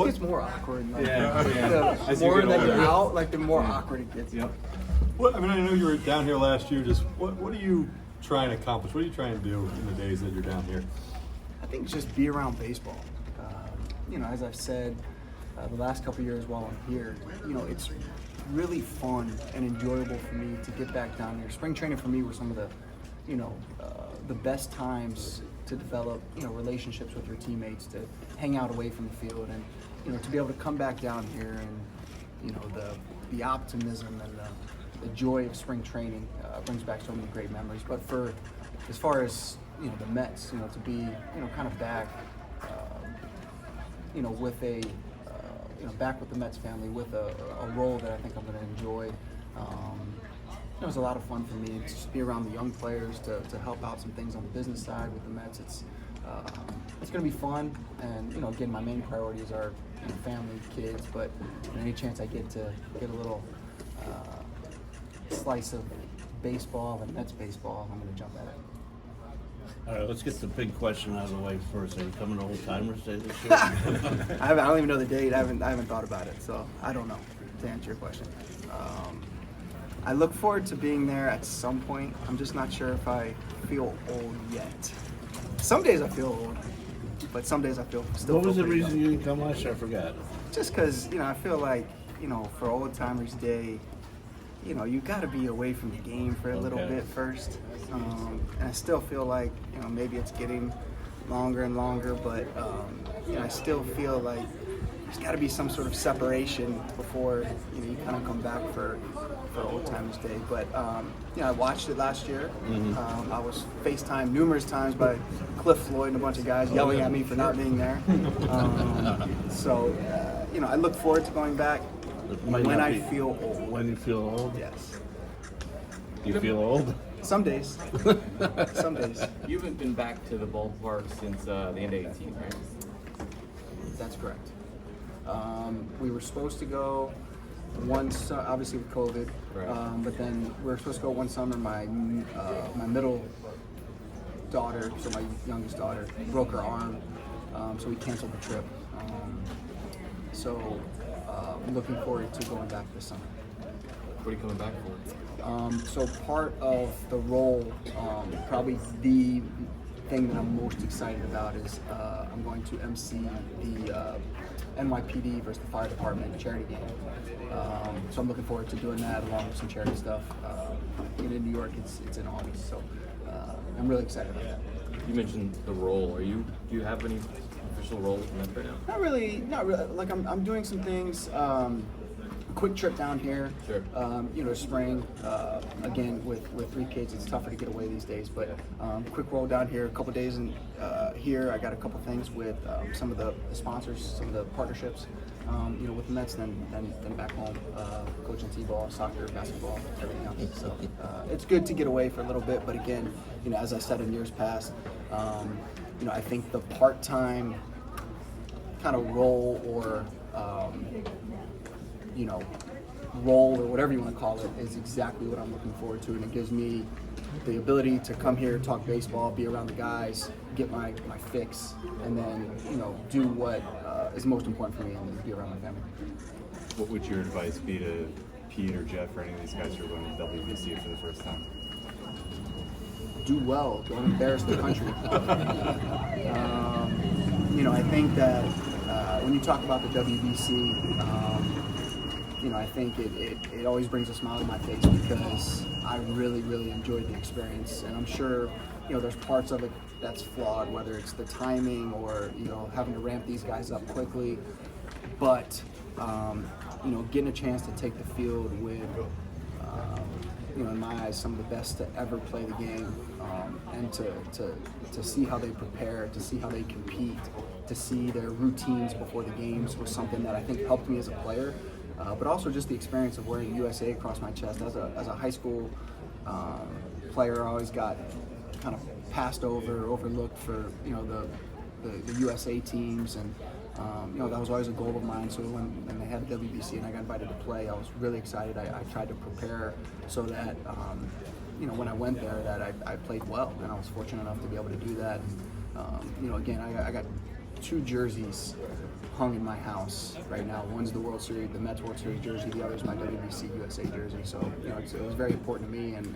It gets more awkward. Like, As the you more get that older. you're out, like the more awkward it gets. Yep. What, I mean, I know you were down here last year. Just what are you trying to accomplish? What are you trying to do in the days that you're down here? I think just be around baseball. As I've said, the last couple of years while I'm here, it's really fun and enjoyable for me to get back down here. Spring training for me were some of the best times to develop, relationships with your teammates, to hang out away from the field, and to be able to come back down here and the optimism and the joy of spring training brings back so many great memories. But as far as the Mets, to be kind of back, with a back with the Mets family with a role that I think I'm going to enjoy. It was a lot of fun for me to just be around the young players, to help out some things on the business side with the Mets. It's going to be fun, and again, my main priorities are family, kids, but any chance I get to get a little slice of baseball and Mets baseball, I'm going to jump at it. All right, let's get the big question out of the way first. Are you coming to Old Timers Day this year? I don't even know the date. I haven't thought about it, so I don't know, to answer your question. I look forward to being there at some point. I'm just not sure if I feel old yet. Some days I feel old, but some days I feel still. What was the pretty reason young. you didn't come last year? I forgot. Just because I feel like for Old Timers Day, you got to be away from the game for a little bit first. And I still feel like maybe it's getting longer and longer, but I still feel like there's got to be some sort of separation before you kind of come back for Old Timers Day. But I watched it last year. I was FaceTimed numerous times by Cliff Floyd and a bunch of guys yelling at me for not being there. So I look forward to going back when I feel old. When you feel old? Yes. You feel old? Some days. Some days. You haven't been back to the ballpark since the end of 18, right? That's correct. We were supposed to go once, obviously with COVID, Right. but then we were supposed to go one summer. My middle daughter, so my youngest daughter, broke her arm, so we canceled the trip. I'm looking forward to going back this summer. What are you coming back for? So part of the role, probably the thing that I'm most excited about is I'm going to MC the NYPD versus the fire department charity game. So I'm looking forward to doing that along with some charity stuff. In New York, it's in August, so I'm really excited about that. You mentioned the role. Do you have any official role with the Mets right now? Not really. Like I'm doing some things. Quick trip down here. Sure. Spring. Again, with 3 kids, it's tougher to get away these days. But quick roll down here, a couple days in here. I got a couple things with some of the sponsors, some of the partnerships. With the Mets, then back home, coaching t-ball, soccer, basketball, everything else. So it's good to get away for a little bit. But again, as I said in years past, I think the part-time kind of role or role or whatever you want to call it is exactly what I'm looking forward to, and it gives me the ability to come here, talk baseball, be around the guys, get my fix, and then do what is most important for me, and then be around my family. What would your advice be to Pete or Jeff or any of these guys who are going to WBC for the first time? Do well. Don't embarrass the country. I think that when you talk about the WBC, I think it always brings a smile to my face because I really, really enjoyed the experience. And I'm sure, there's parts of it that's flawed, whether it's the timing or, having to ramp these guys up quickly. But, getting a chance to take the field with, in my eyes, some of the best to ever play the game, and to see how they prepare, to see how they compete, to see their routines before the games was something that I think helped me as a player. But also just the experience of wearing USA across my chest as a high school player. I always got kind of passed over, overlooked for the USA teams, and that was always a goal of mine. So when they had the WBC and I got invited to play, I was really excited. I tried to prepare so that when I went there, that I played well, and I was fortunate enough to be able to do that. Again, I got two jerseys hung in my house right now. One's the World Series, the Mets World Series jersey. The other's my WBC USA jersey. So it was very important to me, and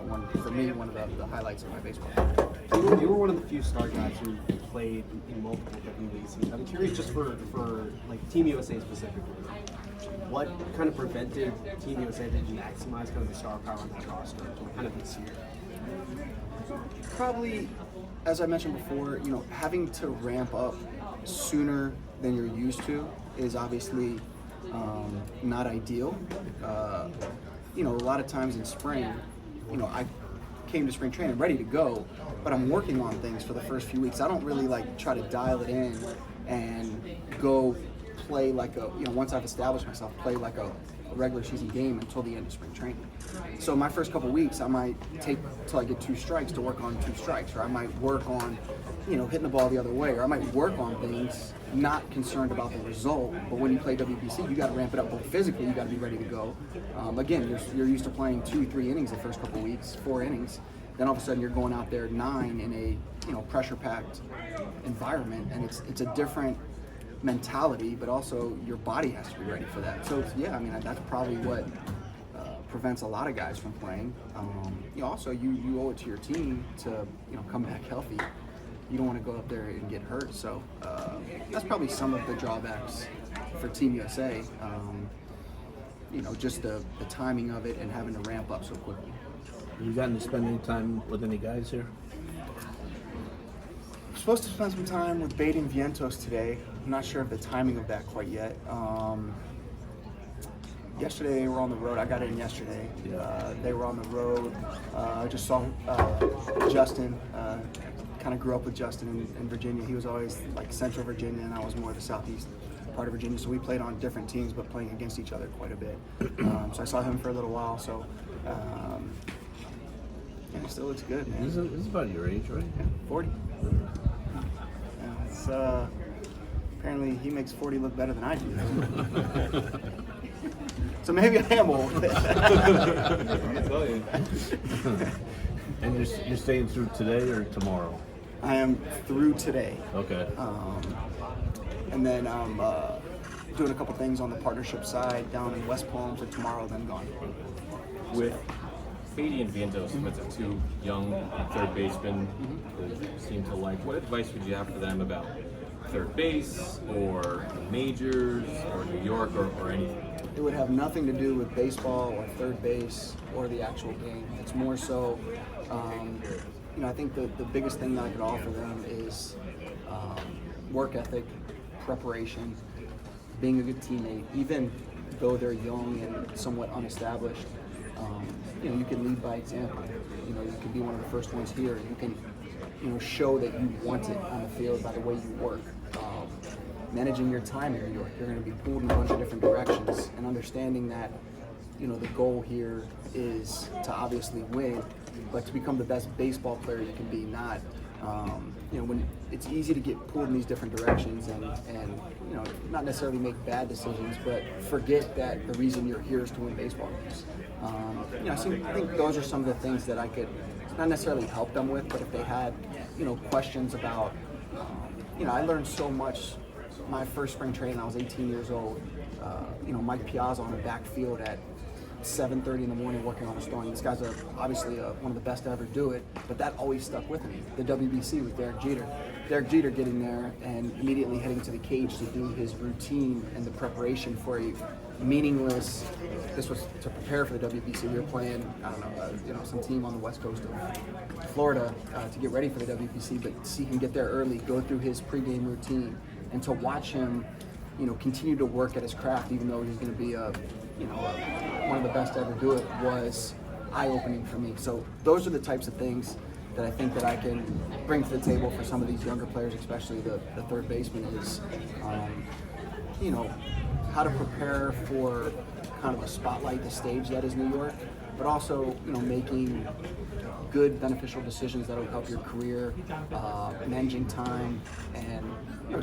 one of the highlights of my baseball. You were one of the few star guys who played in multiple WBCs. I'm curious, just for like Team USA specifically, what kind of prevented Team USA to maximize kind of the star power on that roster kind of this year? Probably, as I mentioned before, having to ramp up sooner than you're used to is obviously not ideal. A lot of times in spring, I came to spring training ready to go, but I'm working on things for the first few weeks. I don't really try to dial it in and go play once I've established myself, play like a regular season game until the end of spring training. So my first couple weeks, I might take till I get 2 strikes to work on 2 strikes, or I might work on, hitting the ball the other way, or I might work on things not concerned about the result. But when you play WBC, you got to ramp it up. Both physically, you got to be ready to go. Again, you're used to playing 2-3 innings the first couple weeks, 4 innings. Then all of a sudden, you're going out there 9 in a pressure-packed environment, and it's a different mentality, but also your body has to be ready for that. So yeah, that's probably what prevents a lot of guys from playing. Also you owe it to your team to come back healthy. You don't want to go up there and get hurt. So that's probably some of the drawbacks for Team USA. Just the timing of it and having to ramp up so quickly. Have you gotten to spend any time with any guys here? I'm supposed to spend some time with Wright and Vientos today. I'm not sure of the timing of that quite yet. Yesterday they were on the road. I got in yesterday. They were on the road. I just saw Justin. Kind of grew up with Justin in Virginia. He was always Central Virginia, and I was more the southeast part of Virginia. So we played on different teams, but playing against each other quite a bit. So I saw him for a little while. So it still looks good, man. This is about your age, right? Yeah, 40. It's, apparently he makes 40 look better than I do. So maybe I am old. I tell you. And you're staying through today or tomorrow? I am through today. Okay. And then I'm doing a couple things on the partnership side down in West Palm for tomorrow, then gone. With Beatty and Vientos, with the 2 young third basemen who seem to like, what advice would you have for them about third base or majors or New York or anything? It would have nothing to do with baseball or third base or the actual game. It's more so, I think the biggest thing that I could offer them is work ethic, preparation, being a good teammate, even though they're young and somewhat unestablished. You can lead by example. You can be one of the first ones here. You can, show that you want it on the field by the way you work. Managing your time in New York, you're going to be pulled in a bunch of different directions, and understanding that, the goal here is to obviously win, but to become the best baseball player you can be. Not, when it's easy to get pulled in these different directions and not necessarily make bad decisions, but forget that the reason you're here is to win baseball games. I think those are some of the things that I could not necessarily help them with, but if they had, questions about, I learned so much. My first spring training, I was 18 years old. Mike Piazza on the backfield at 7:30 in the morning working on a stone. This guy's obviously one of the best to ever do it, but that always stuck with me. The WBC with Derek Jeter. Derek Jeter getting there and immediately heading to the cage to do his routine and the preparation for a meaningless. This was to prepare for the WBC. We were playing, some team on the west coast of Florida to get ready for the WBC, but see him get there early, go through his pregame routine, and to watch him, continue to work at his craft, even though he's going to be one of the best to ever do it, was eye-opening for me. So those are the types of things that I think that I can bring to the table for some of these younger players, especially the third baseman, is, how to prepare for kind of the spotlight, the stage that is New York, but also, making good, beneficial decisions that will help your career, managing time, and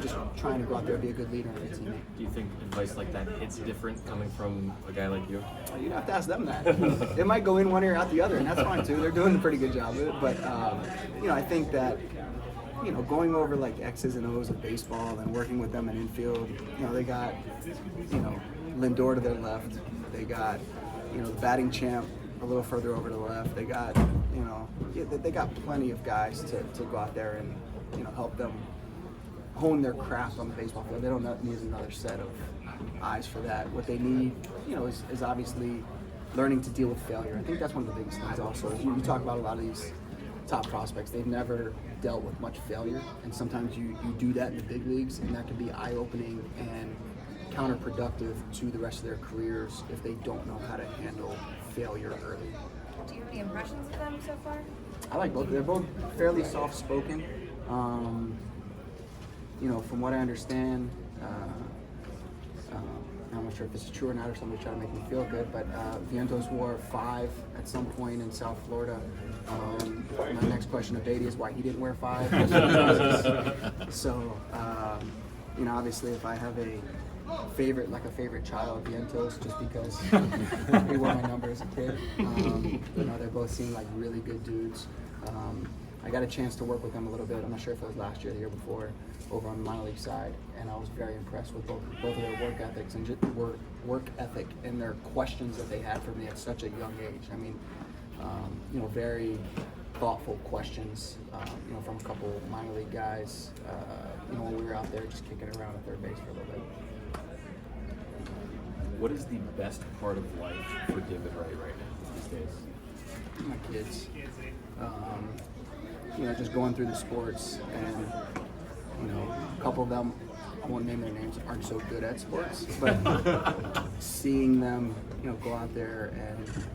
just trying to go out there and be a good leader and a good teammate. Do you think advice like that hits different coming from a guy like you? You'd have to ask them that. It might go in one ear out the other, and that's fine too. They're doing a pretty good job of it. But I think that going over like X's and O's of baseball and working with them in infield. They got, Lindor to their left. They got, the batting champ a little further over to the left. They got, they got plenty of guys to go out there and, help them hone their craft on the baseball field. They don't need another set of eyes for that. What they need, is obviously learning to deal with failure. I think that's one of the biggest things also. You talk about a lot of these top prospects, they've never dealt with much failure, and sometimes you do that in the big leagues, and that can be eye-opening and counterproductive to the rest of their careers if they don't know how to handle failure early. Do you have any impressions of them so far? I like both. They're both fairly soft-spoken. From what I understand, I'm not sure if this is true or not, or somebody's trying to make me feel good, but Vientos wore 5 at some point in South Florida. My next question to Beatty is why he didn't wear 5. So, obviously if I have a favorite child, Vientos, just because he wore my number as a kid. They both seem like really good dudes. I got a chance to work with them a little bit. I'm not sure if it was last year or the year before, over on the minor league side, and I was very impressed with both of their work ethics and just work ethic and their questions that they had for me at such a young age. I mean, very thoughtful questions, from a couple minor league guys, when we were out there just kicking around at third base for a little bit. What is the best part of life for David Wright right now these days? My kids. Just going through the sports, and a couple of them, I won't name their names, aren't so good at sports, but seeing them, go out there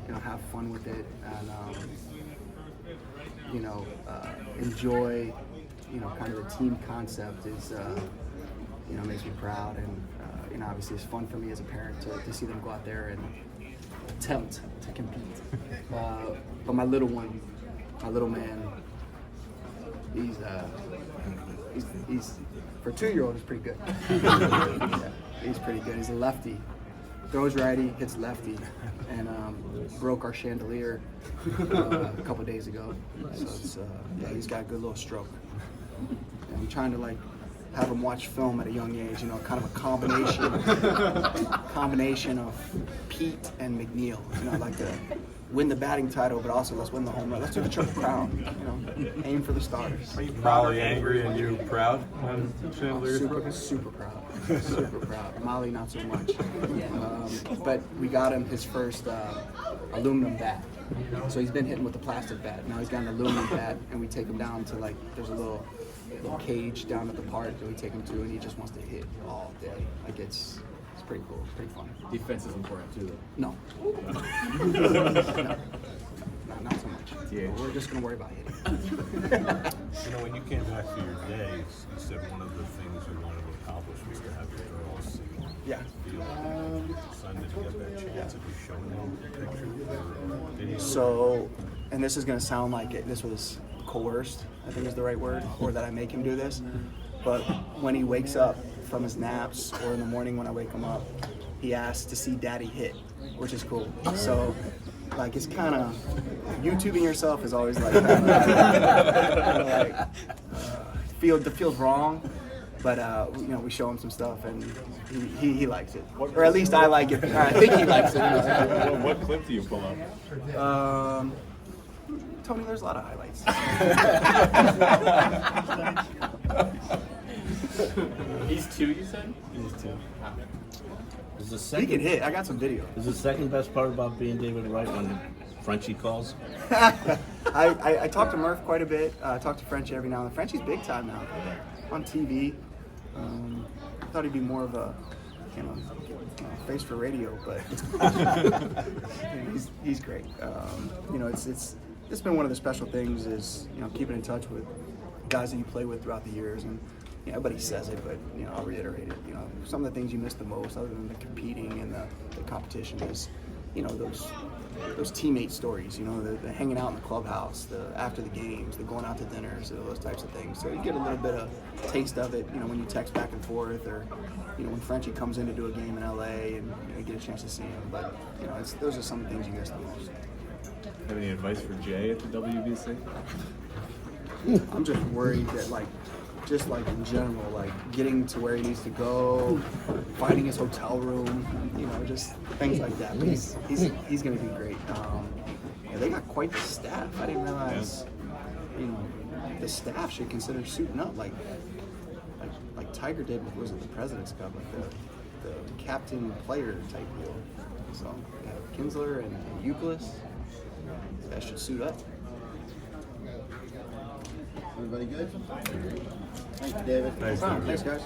and have fun with it, and enjoy, kind of the team concept is, makes me proud, and obviously it's fun for me as a parent to see them go out there and attempt to compete. But my little man, he's for a 2-year-old, he's pretty good. Yeah, he's pretty good. He's a lefty, throws righty, hits lefty, and broke our chandelier a couple days ago. So it's he's got a good little stroke. And I'm trying to have him watch film at a young age. Kind of a combination of Pete and McNeil. Like to win the batting title, but also let's win the home run. Let's do the Triple Crown. Aim for the stars. Are you Molly angry and you proud when Chandelier? Super proud. Super proud. Molly not so much. But we got him his first aluminum bat. So he's been hitting with the plastic bat. Now he's got an aluminum bat, and we take him down to there's a little cage down at the park that we take him to, and he just wants to hit all day. It's pretty cool. It's pretty fun. Defense is important too, though. No. Not so much. Yeah. We're just gonna worry about hitting. When you came back for your day, you said one of the things you wanted to accomplish was to have your girls Yeah. feel Sunday to get that chance. Have you shown them pictures or videos? So, and this is gonna sound like this was coerced, I think is the right word, or that I make him do this. But when he wakes up from his naps, or in the morning when I wake him up, he asks to see Daddy hit, which is cool. So, it's kind of YouTubing yourself is always like that. Feels wrong, but we show him some stuff, and he likes it, or at least I like it. I think he likes it. What clip do you pull up? Tony, there's a lot of highlights. He's 2, you said? He's 2. Is the He second can hit. I got some video. Is the second best part about being David Wright when Frenchie calls? I talk to Murph quite a bit. I talk to Frenchie every now and then. Frenchie's big time now on TV. I thought he'd be more of a face for radio, but he's great. It's been one of the special things is keeping in touch with guys that you play with throughout the years, and everybody says it, but I'll reiterate it. Some of the things you miss the most, other than the competing and the competition, is those teammate stories. The hanging out in the clubhouse, the after the games, the going out to dinners, those types of things. So you get a little bit of taste of it. When you text back and forth, or when Frenchie comes in to do a game in LA, and you get a chance to see him. But those are some of the things you miss the most. Have any advice for Jay at the WBC? I'm just worried that just like in general, like getting to where he needs to go, finding his hotel room, just things like that. But he's going to be great. Yeah, they got quite the staff. I didn't realize, the staff should consider suiting up like Tiger did with, was it the President's Cup, like the captain player type deal. So yeah, Kinsler and Euclid, that should suit up. Everybody good? Thank you, David. Thanks, Thanks, guys.